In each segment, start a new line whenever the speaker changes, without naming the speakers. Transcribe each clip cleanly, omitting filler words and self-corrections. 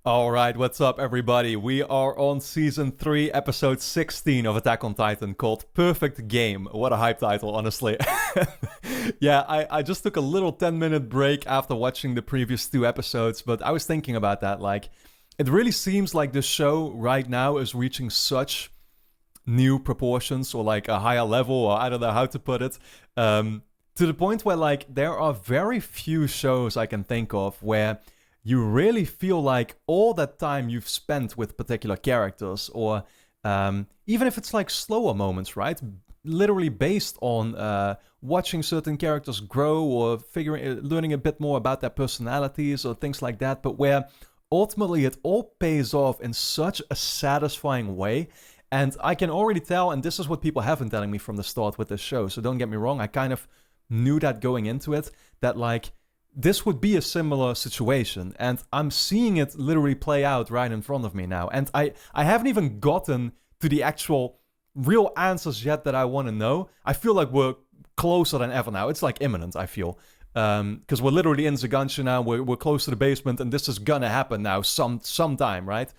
Alright, what's up everybody? We are on Season 3, Episode 16 of Attack on Titan called Perfect Game. What a hype title, honestly. Yeah, I just took a little 10-minute break after watching the previous two episodes, but I was thinking about that, like, it really seems like the show right now is reaching such new proportions, or like a higher level, or I don't know how to put it, to the point where, like, there are very few shows I can think of where you really feel like all that time you've spent with particular characters, or even if it's like slower moments, right? Literally based on watching certain characters grow, or learning a bit more about their personalities or things like that, but where ultimately it all pays off in such a satisfying way. And I can already tell, and this is what people have been telling me from the start with this show, so don't get me wrong, I kind of knew that going into it, that like, this would be a similar situation, and I'm seeing it literally play out right in front of me now. And I haven't even gotten to the actual real answers yet that I want to know. I feel like we're closer than ever now. It's like imminent, I feel. Because we're literally in Zagansha now, we're close to the basement, and this is gonna happen now sometime, right?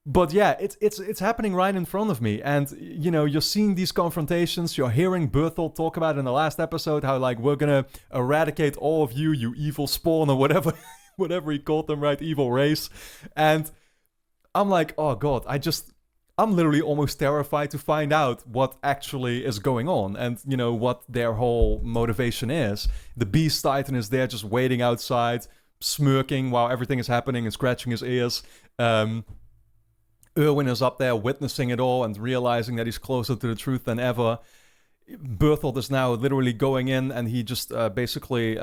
But yeah, it's happening right in front of me, and you know, you're seeing these confrontations. You're hearing Berthold talk about in the last episode how, like, we're gonna eradicate all of you, you evil spawn, or whatever, whatever he called them, right? Evil race. And I'm like, oh god, I'm literally almost terrified to find out what actually is going on, and you know what their whole motivation is. The Beast Titan is there, just waiting outside, smirking while everything is happening and scratching his ears. Erwin is up there witnessing it all and realizing that he's closer to the truth than ever. Berthold is now literally going in, and he just basically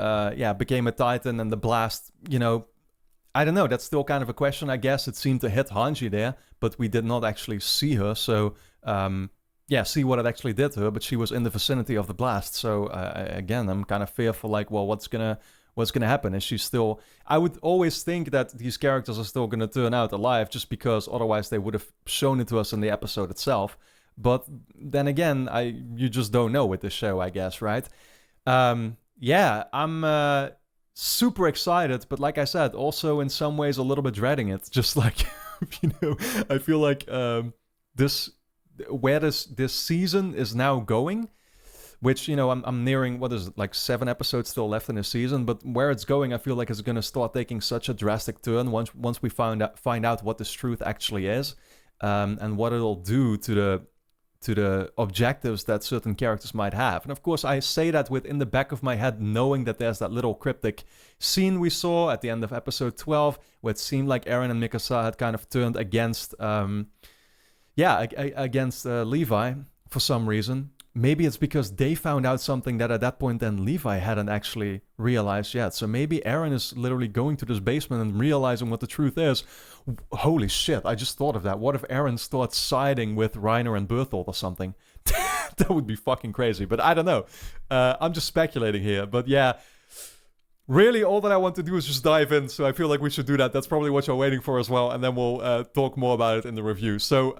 became a Titan, and the blast, you know, I don't know, that's still kind of a question, I guess. It seemed to hit Hanji there, but we did not actually see her, so see what it actually did to her, but she was in the vicinity of the blast, so again, I'm kind of fearful, like, well, what's gonna happen? Is she still... I would always think that these characters are still gonna turn out alive, just because otherwise they would have shown it to us in the episode itself. But then again, you just don't know with this show, I guess, right? I'm super excited, but like I said, also in some ways a little bit dreading it. Just like, you know, I feel like this season is now going, which, you know, I'm nearing, what is it, like 7 episodes still left in the season, but where it's going, I feel like it's going to start taking such a drastic turn once we find out what this truth actually is, and what it'll do to the objectives that certain characters might have. And of course, I say that within the back of my head, knowing that there's that little cryptic scene we saw at the end of episode 12, where it seemed like Eren and Mikasa had kind of turned against Levi for some reason. Maybe it's because they found out something that at that point then Levi hadn't actually realized yet. So maybe Eren is literally going to this basement and realizing what the truth is. Holy shit, I just thought of that. What if Eren starts siding with Reiner and Berthold or something? That would be fucking crazy, but I don't know. I'm just speculating here, but yeah. Really, all that I want to do is just dive in, so I feel like we should do that. That's probably what you're waiting for as well, and then we'll talk more about it in the review. So,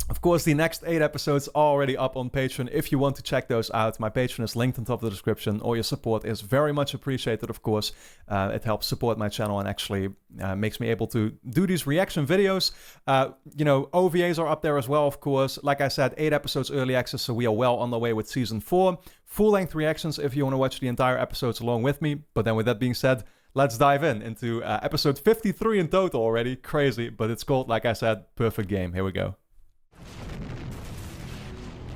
of course, the next 8 episodes are already up on Patreon. If you want to check those out, my Patreon is linked on top of the description. All your support is very much appreciated, of course. It helps support my channel and actually makes me able to do these reaction videos. You know, OVAs are up there as well, of course. Like I said, 8 episodes early access, so we are well on the way with Season 4. Full-length reactions if you want to watch the entire episodes along with me. But then with that being said, let's dive into episode 53 in total already. Crazy, but it's called, like I said, Perfect Game. Here we go.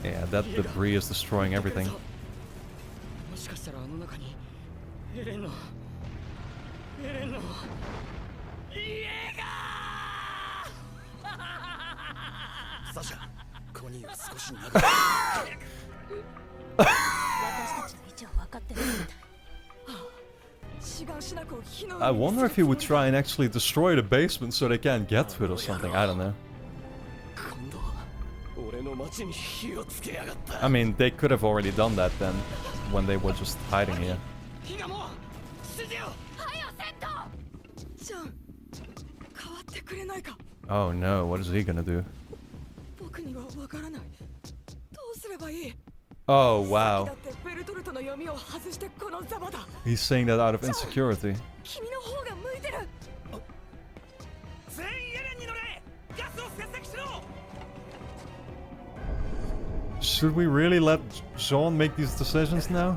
Yeah, that debris is destroying everything. I wonder if he would try and actually destroy the basement so they can't get to it or something. I don't know. I mean, they could have already done that then, when they were just hiding here. Oh no, what is he gonna do? Oh wow. He's saying that out of insecurity. Should we really let Jean make these decisions now?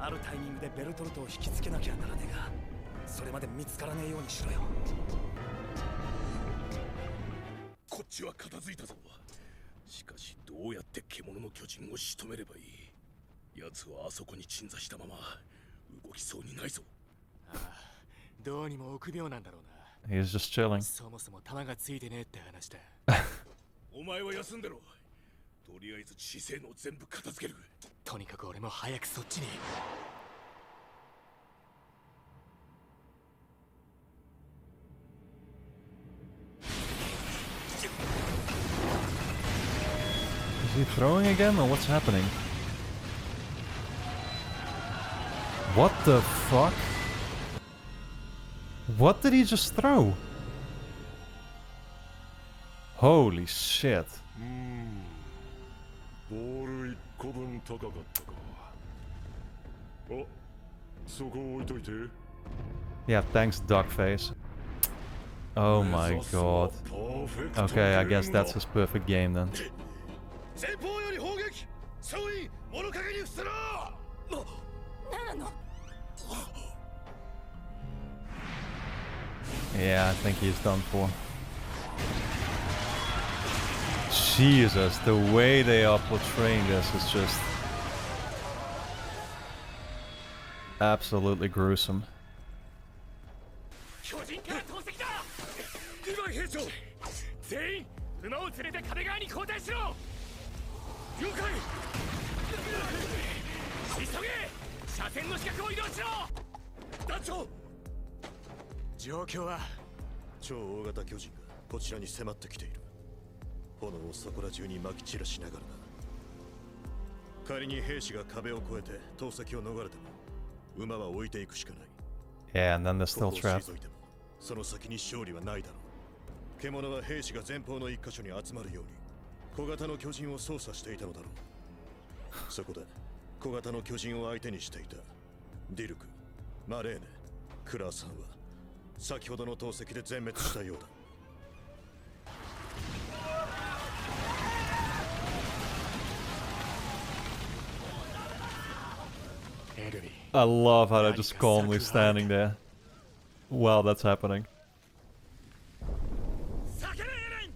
あるタイミングでベルトルトを引きつけなきゃならねえが、それまで見つからねえようにしろよ。
こっちは片付いたぞ。しかしどうやって獣の巨人を仕留めればいい。奴はあそこに鎮座したまま動きそうにないぞ。
ああ、どうにも臆病なんだろうな。
He's just chilling.
そもそも弾がついてねえって話だ。
お前は休んでろ。とりあえず知性の全部片付ける。
とにかく俺も早くそっちに。
Is he throwing again or what's happening? What the fuck? What did he just throw? Holy shit.
ボール1個分高かったか。あ、そこ置いといて。
Yeah, thanks, Duckface. Oh my god. Okay, I guess that's his perfect game then.
前方より砲撃。総員、物陰に伏せろ。
何なの？
Yeah, I think he's done for. Jesus, the way they are portraying this is just absolutely gruesome.
巨人から投石だ。今兵長、全員馬を連れて壁側に交代しろ。了解。急げ。車線の死角を移動しろ。
団長。
状況は
超大型巨人がこちらに迫ってきている。炎をそこら中に撒き散らしながらな。仮に兵士が壁を越えて投石を逃れても馬は置いていくしかない。
Yeah, and then they're still
ここを
trapped.
退いてもその先に勝利はないだろう。獣は兵士が前方の一箇所に集まるように小型の巨人を操作していたのだろう。そこで小型の巨人を相手にしていたディルク、マレーネ、クラーさんは先ほどの投石で全滅したようだ。
I love how they're just calmly standing there while that's happening.
叫べエレン。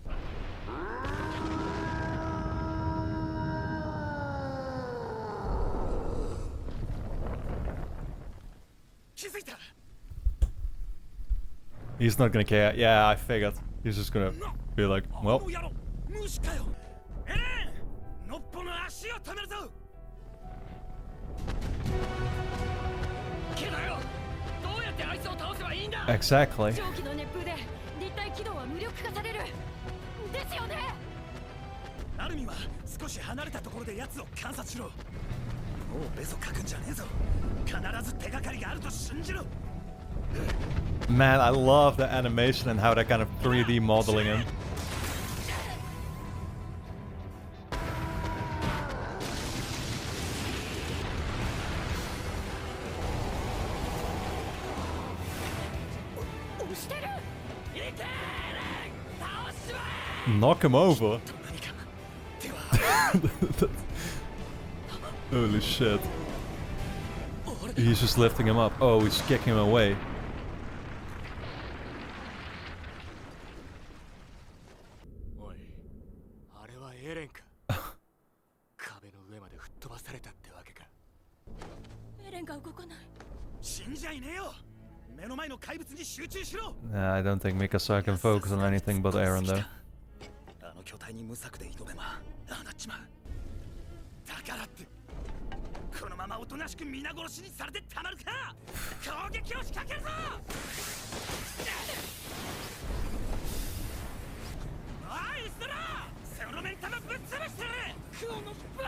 気づいた。
He's not gonna care. Yeah, I figured. He's just gonna be like, well.
虫かよ。エレン、ノッポの足を止めるぞ。
Exactly.
蒸気の熱風で立体軌道は無力化される。ですよね。
アルミンは少し離れたところで奴を観察しろ。もうベソ書くんじゃねえぞ。必ず手がかりがあると信じろ。
Man, I love the animation and how they're kind of 3D modeling him. Knock him over. Holy shit. He's just lifting him up. Oh, he's kicking him away. Nah, I don't think Mikasa can focus on anything but Eren though.
あの巨体に無策で挑めばああなっちまう。だからってこのままおとなしく皆殺しにされてたまるか。攻撃を仕掛けるぞ。おい、そらセロメン玉ぶっ潰してる。このバ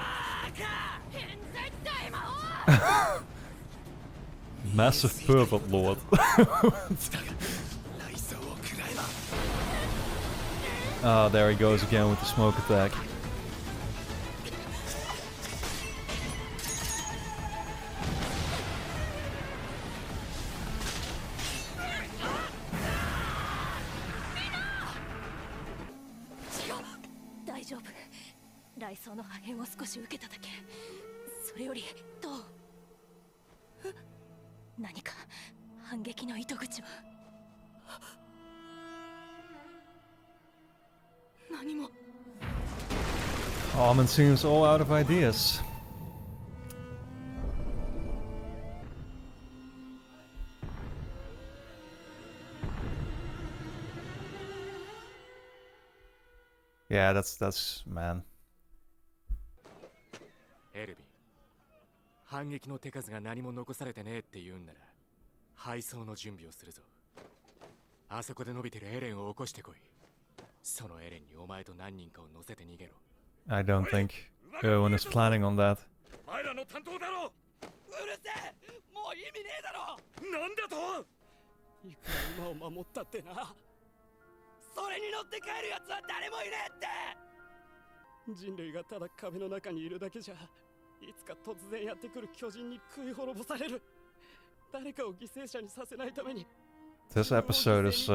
ーカ変態大魔王。
Massive pervert lord. Oh, there he goes again with the smoke attack.
雷槍の破片を少し受けただけ。それよりどう？何か反撃の糸口は？何も。
Almond seems all out of ideas. Yeah, that's man.
エルヴィン、反撃の手数が何も残されてねえって言うんなら配送の準備をするぞ。あそこで伸びてるエレンを起こしてこい。そのエレンにお前と何人かを乗せて逃げろ。
I don't think Erwin is planning on that.
お前らの担当だろ。
うるせえ、もう意味ねえだろ。
なんだと。
いくら馬を守ったってな、それに乗って帰るやつは誰もいねえって。人類がただ壁の中にいるだけじゃ、いつか突然やってくる巨人に食い滅ぼされる。誰かを犠牲者にさせないために。
This episode is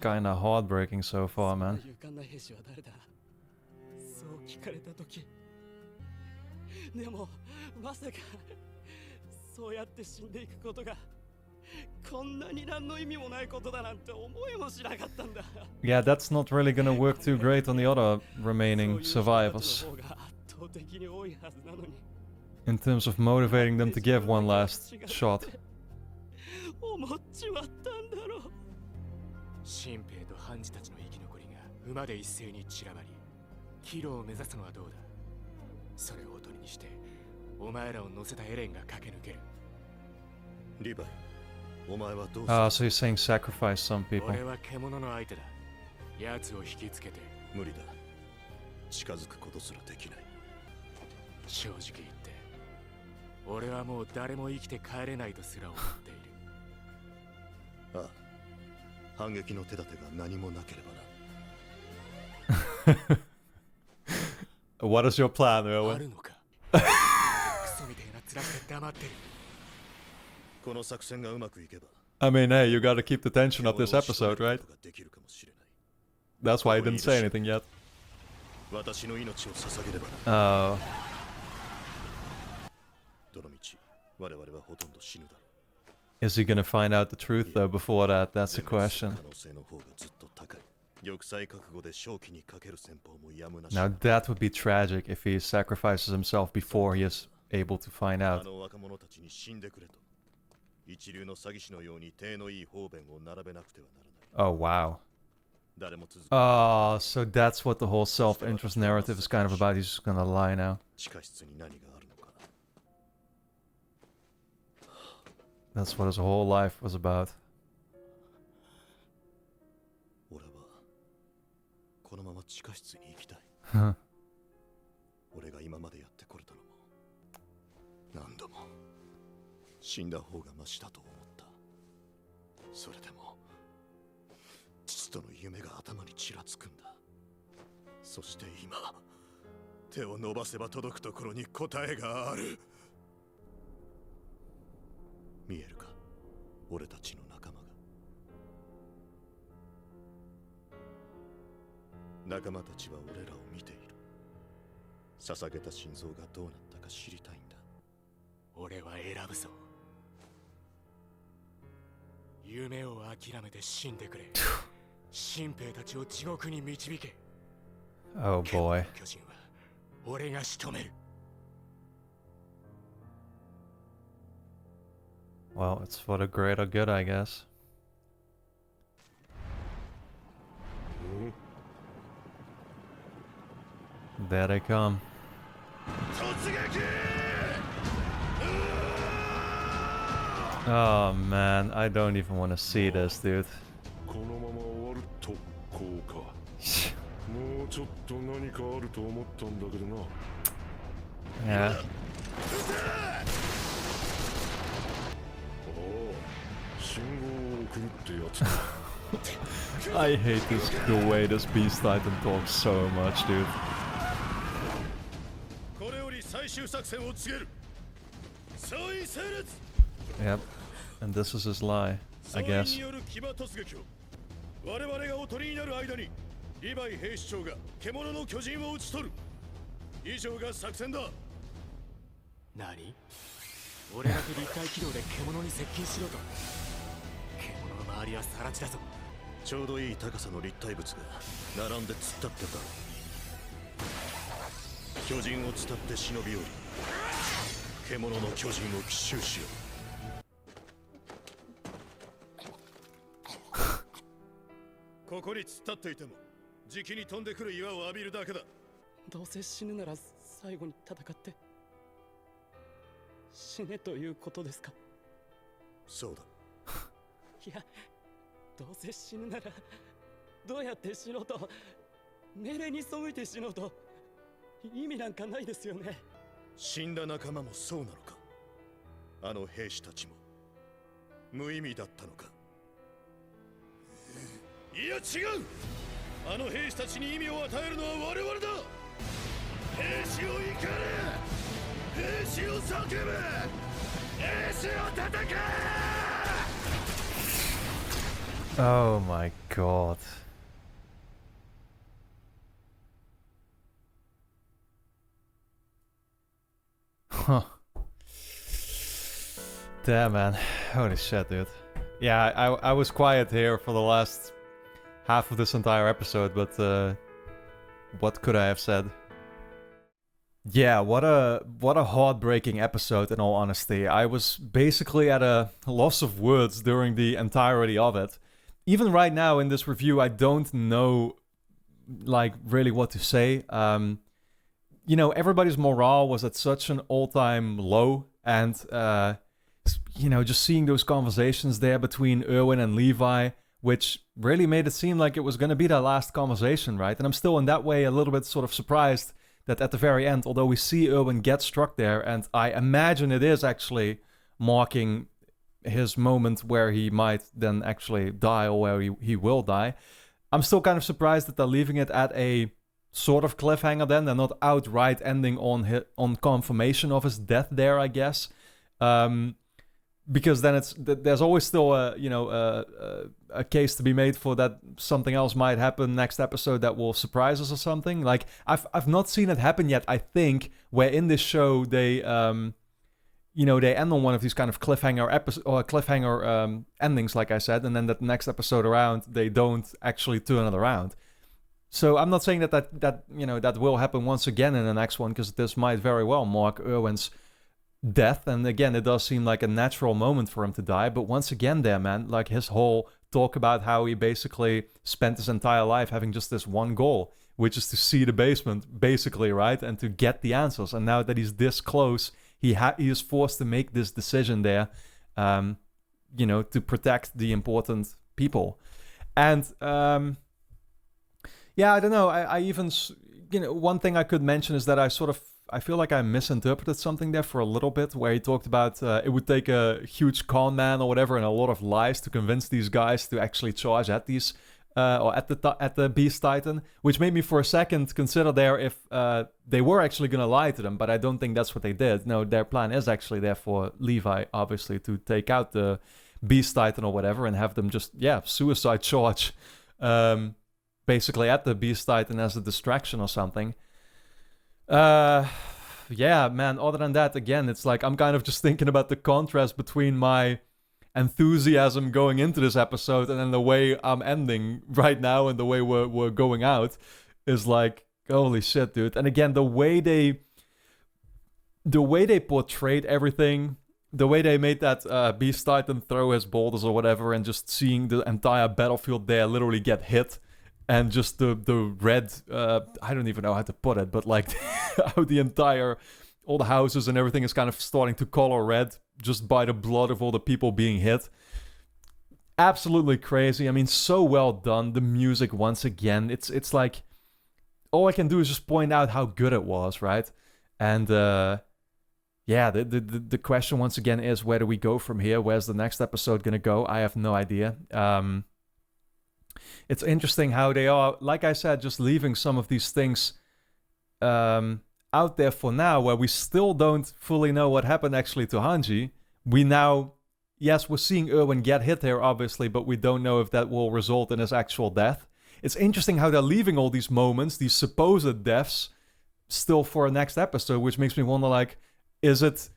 kinda heartbreaking so far, man.
そう聞かれた時、でもまさかそうやって死んでいくことがこんなに何の意味もないことだなんて思いもしなかったんだ。
Yeah, that's not really gonna work too great on the other remaining survivors. In terms of motivating them to give one last shot.
思っちまったんだろう。
新兵と判事たちの生き残りが馬で一斉に散らばり、キロを目指すのはどうだ。それをおとりにしてお前らを乗せたエレンが駆け抜ける。
リヴァイ、お前はどうする？
Ah, so you're saying sacrifice some people.
俺は獣の相手だ。奴を引きつけて。
無理だ。近づくことすらできない。
正直言って俺はもう誰も生きて帰れないとすら思っている。
ああ、反撃の手立てが何もなければな。
What is your plan,
あ
Erwin?
るのか。クソみたいな面して黙ってる。
この作戦がうまくいけば。
I mean, hey, you gotta keep the tension of this episode, right? That's why I didn't say anything yet.
私の命を捧げればな。
Oh.
どの道、我々はほとんど死ぬだろう。
Is he gonna find out the truth though before that? That's the question. Now that would be tragic if he sacrifices himself before he is able to find out. Oh wow. Oh, so that's what the whole self-interest narrative is kind of about. He's just gonna lie now. That's what his whole life was about. Huh.
俺が今までやってこれたのも何度も死んだ方がマシだと思った。それでも父との夢が頭にちらつくんだ。そして今手を伸ばせば届くところに答えがある。見えるか、俺たちの仲間が。仲間たちは俺らを見ている。捧げた心臓がどうなったか知りたいんだ。
俺は選ぶぞ。夢を諦めて死んでくれ。新兵たちを地獄に導け。
Oh boy.
巨人は俺が仕留める。
Well, it's for the greater good, I guess. There they come. Oh man, I don't even want to see this, dude.
このまま終わるとこうか。もうちょっと何かあると思ったんだけどな。
Yeah. I hate this the way this Beast Titan talks so much, dude. Yep, and this is his lie, I guess.
リヴァイ兵士長が獣の巨人を討ち取る。以上が作戦だ。
何？俺だけ立体軌道で獣に接近しろと。獣の周りは更地だぞ。
ちょうどいい高さの立体物が並んで突っ立ってた。巨人を伝って忍び寄り、獣の巨人を奇襲しよう。ここに突っ立っていてもじきに飛んでくる岩を浴びるだけだ。
どうせ死ぬなら最後に戦って死ねということですか？
そうだ。
いや、どうせ死ぬならどうやって死のうと、命令に背いて死のうと意味なんかないですよね。
死んだ仲間もそうなのか。あの兵士たちも無意味だったのか。いや違う。あの兵士たちに意味を与えるのは我々だ。兵士を怒れ、兵士を叫べ、兵士を戦え。
Oh my god. Huh. Damn, man. Holy shit, dude. Yeah, I was quiet here for the last half of this entire episode, but what could I have said? Yeah, what a heartbreaking episode, in all honesty. I was basically at a loss of words during the entirety of it. Even right now in this review, I don't know, like, really what to say. You know, everybody's morale was at such an all-time low, and you know, just seeing those conversations there between Erwin and Levi, which really made it seem like it was going to be their last conversation, right? And I'm still in that way a little bit sort of surprised that at the very end, although we see Erwin get struck there, and I imagine it is actually marking his moment where he might then actually die, or where he will die, I'm still kind of surprised that they're leaving it at a sort of cliffhanger then. They're not outright ending on confirmation of his death there, I guess. Because then there's always still a case to be made for that something else might happen next episode that will surprise us or something. Like I've not seen it happen yet, I think, where in this show they they end on one of these kind of cliffhanger endings, like I said, and then that next episode around they don't actually turn it around. So I'm not saying that will happen once again in the next one, because this might very well mark Erwin's death, and again it does seem like a natural moment for him to die. But once again there, man, like his whole talk about how he basically spent his entire life having just this one goal, which is to see the basement, basically, right, and to get the answers. And now that he's this close, he is forced to make this decision there, to protect the important people. And yeah, I don't know, I even, one thing I could mention is that I feel like I misinterpreted something there for a little bit, where he talked about it would take a huge con man or whatever and a lot of lies to convince these guys to actually charge at these at the Beast Titan, which made me for a second consider there if they were actually going to lie to them, but I don't think that's what they did. No, their plan is actually there for Levi, obviously, to take out the Beast Titan or whatever and have them just, suicide charge basically at the Beast Titan as a distraction or something. Yeah, man, other than that, again, it's like I'm kind of just thinking about the contrast between my enthusiasm going into this episode and then the way I'm ending right now and the way we're going out is like, holy shit, dude. And again, the way they portrayed everything, the way they made that Beast Titan throw his boulders or whatever, and just seeing the entire battlefield there literally get hit. And just the red, I don't even know how to put it, but like how all the houses and everything is kind of starting to color red just by the blood of all the people being hit. Absolutely crazy. I mean, so well done. The music, once again, it's like, all I can do is just point out how good it was, right? And yeah, the question once again is, where do we go from here? Where's the next episode gonna go? I have no idea. It's interesting how they are, like I said, just leaving some of these things out there for now, where we still don't fully know what happened actually to Hanji. We now, yes, we're seeing Erwin get hit here, obviously, but we don't know if that will result in his actual death. it's interesting how they're leaving all these moments, these supposed deaths, still for a next episode, which makes me wonder, like, is it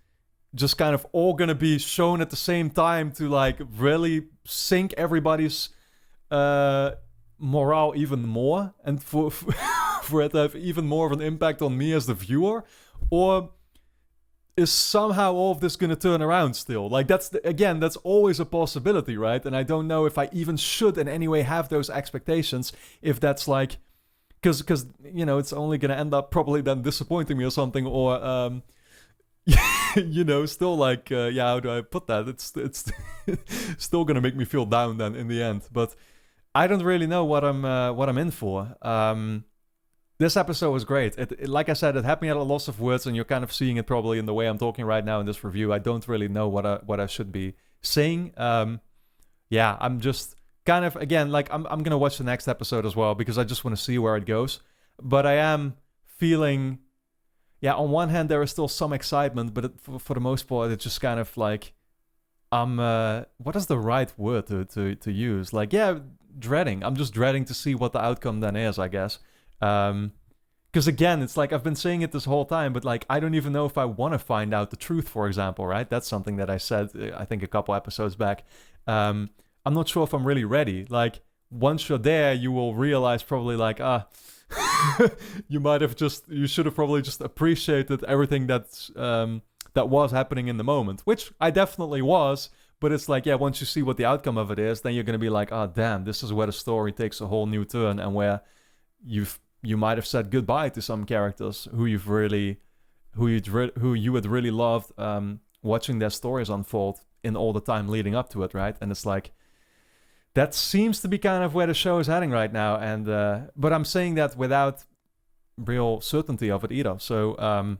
just kind of all gonna be shown at the same time to, like, really sink everybody's morale even more, and for for it to have even more of an impact on me as the viewer? Or is somehow all of this gonna turn around still? Like, that's always a possibility, right? And I don't know if I even should in any way have those expectations, if that's like, because you know, it's only gonna end up probably then disappointing me or something, or you know, still like, how do I put that? It's still gonna make me feel down then in the end. But I don't really know what I'm in for. This episode was great. It, like I said, it had me at a loss of words, and you're kind of seeing it probably in the way I'm talking right now in this review. I don't really know what I should be saying. I'm just kind of, again, like, I'm gonna watch the next episode as well, because I just want to see where it goes. But I am feeling, on one hand there is still some excitement, but for the most part it's just kind of like, what is the right word to use? Like, dreading. I'm just dreading to see what the outcome then is, I guess. Because again, it's like, I've been saying it this whole time, but like, I don't even know if I want to find out the truth, for example, right? That's something that I said, I think, a couple episodes back. I'm not sure if I'm really ready. Like, once you're there, you will realize probably, like, you should have probably just appreciated everything that was happening in the moment, which I definitely was. But it's like, once you see what the outcome of it is, then you're going to be like, oh, damn, this is where the story takes a whole new turn, and where you might have said goodbye to some characters who you had really loved, watching their stories unfold in all the time leading up to it, right? And it's like, that seems to be kind of where the show is heading right now. And but I'm saying that without real certainty of it either. So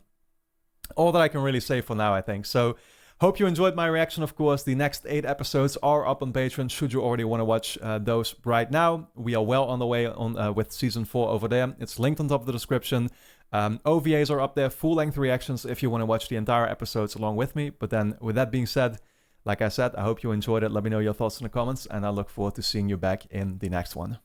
all that I can really say for now, I think. So hope you enjoyed my reaction, of course. The next 8 episodes are up on Patreon, should you already want to watch those right now. We are well on the way on with Season 4 over there. It's linked on top of the description. OVAs are up there, full-length reactions if you want to watch the entire episodes along with me. But then, with that being said, like I said, I hope you enjoyed it. Let me know your thoughts in the comments, and I look forward to seeing you back in the next one.